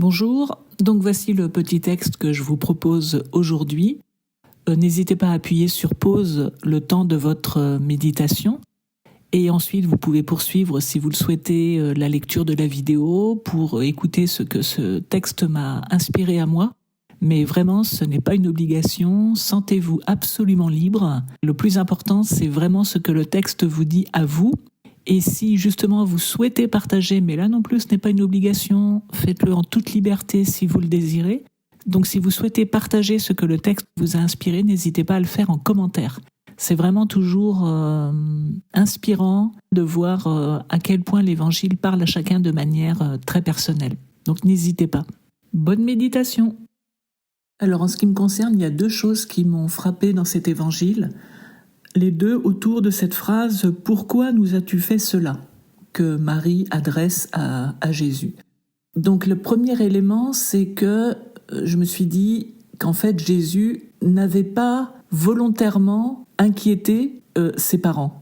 Bonjour, donc voici le petit texte que je vous propose aujourd'hui. N'hésitez pas à appuyer sur pause le temps de votre méditation et ensuite vous pouvez poursuivre si vous le souhaitez la lecture de la vidéo pour écouter ce que ce texte m'a inspiré à moi. Mais vraiment, ce n'est pas une obligation, sentez-vous absolument libre. Le plus important, c'est vraiment ce que le texte vous dit à vous. Et si justement vous souhaitez partager, mais là non plus ce n'est pas une obligation, faites-le en toute liberté si vous le désirez. Donc si vous souhaitez partager ce que le texte vous a inspiré, n'hésitez pas à le faire en commentaire. C'est vraiment toujours inspirant de voir à quel point l'Évangile parle à chacun de manière très personnelle. Donc n'hésitez pas. Bonne méditation. Alors en ce qui me concerne, il y a deux choses qui m'ont frappé dans cet Évangile. Les deux autour de cette phrase « Pourquoi nous as-tu fait cela ?» que Marie adresse à Jésus. Donc le premier élément, c'est que je me suis dit qu'en fait Jésus n'avait pas volontairement inquiété ses parents.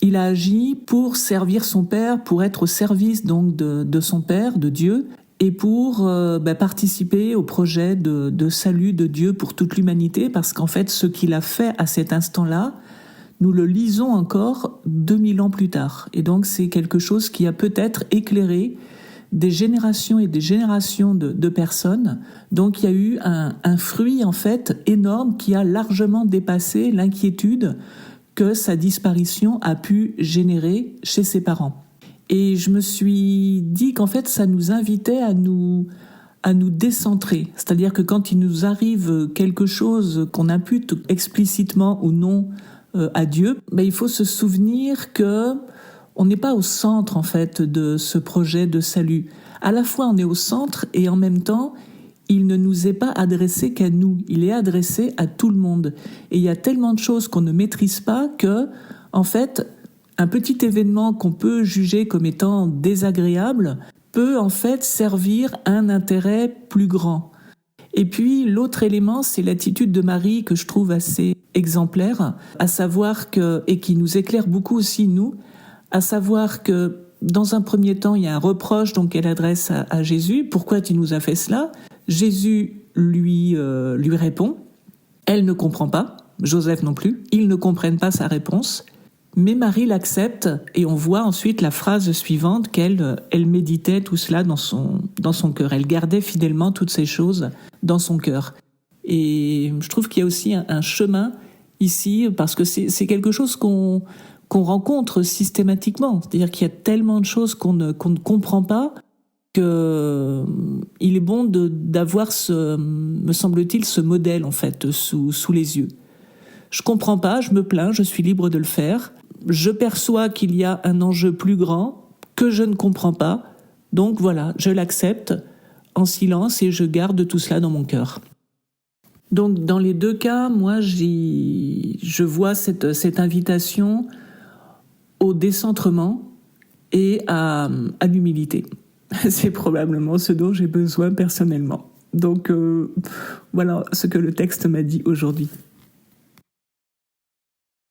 Il a agi pour servir son Père, pour être au service donc de son Père, de Dieu, et pour participer au projet de salut de Dieu pour toute l'humanité, parce qu'en fait, ce qu'il a fait à cet instant-là, nous le lisons encore 2000 ans plus tard. Et donc, c'est quelque chose qui a peut-être éclairé des générations et des générations de personnes. Donc, il y a eu un fruit, en fait, énorme qui a largement dépassé l'inquiétude que sa disparition a pu générer chez ses parents. Et je me suis dit qu'en fait, ça nous invitait à nous décentrer. C'est-à-dire que quand il nous arrive quelque chose qu'on impute explicitement ou non à Dieu, il faut se souvenir que on n'est pas au centre, en fait, de ce projet de salut. À la fois, on est au centre et en même temps, il ne nous est pas adressé qu'à nous. Il est adressé à tout le monde. Et il y a tellement de choses qu'on ne maîtrise pas que, en fait, un petit événement qu'on peut juger comme étant désagréable peut en fait servir un intérêt plus grand. Et puis l'autre élément, c'est l'attitude de Marie que je trouve assez exemplaire, à savoir que, et qui nous éclaire beaucoup aussi nous, à savoir que dans un premier temps, il y a un reproche donc qu'elle adresse à Jésus. Pourquoi tu nous as fait cela ? Jésus lui répond. Elle ne comprend pas, Joseph non plus. Ils ne comprennent pas sa réponse. Mais Marie l'accepte et on voit ensuite la phrase suivante qu'elle méditait tout cela dans son cœur. Elle gardait fidèlement toutes ces choses dans son cœur. Et je trouve qu'il y a aussi un chemin ici parce que c'est quelque chose qu'on rencontre systématiquement. C'est-à-dire qu'il y a tellement de choses qu'on ne comprend pas que il est bon d'avoir me semble-t-il, ce modèle en fait sous les yeux. Je comprends pas, je me plains, je suis libre de le faire. Je perçois qu'il y a un enjeu plus grand que je ne comprends pas. Donc voilà, je l'accepte en silence et je garde tout cela dans mon cœur. Donc dans les deux cas, moi je vois cette invitation au décentrement et à l'humilité. C'est probablement ce dont j'ai besoin personnellement. Donc voilà ce que le texte m'a dit aujourd'hui.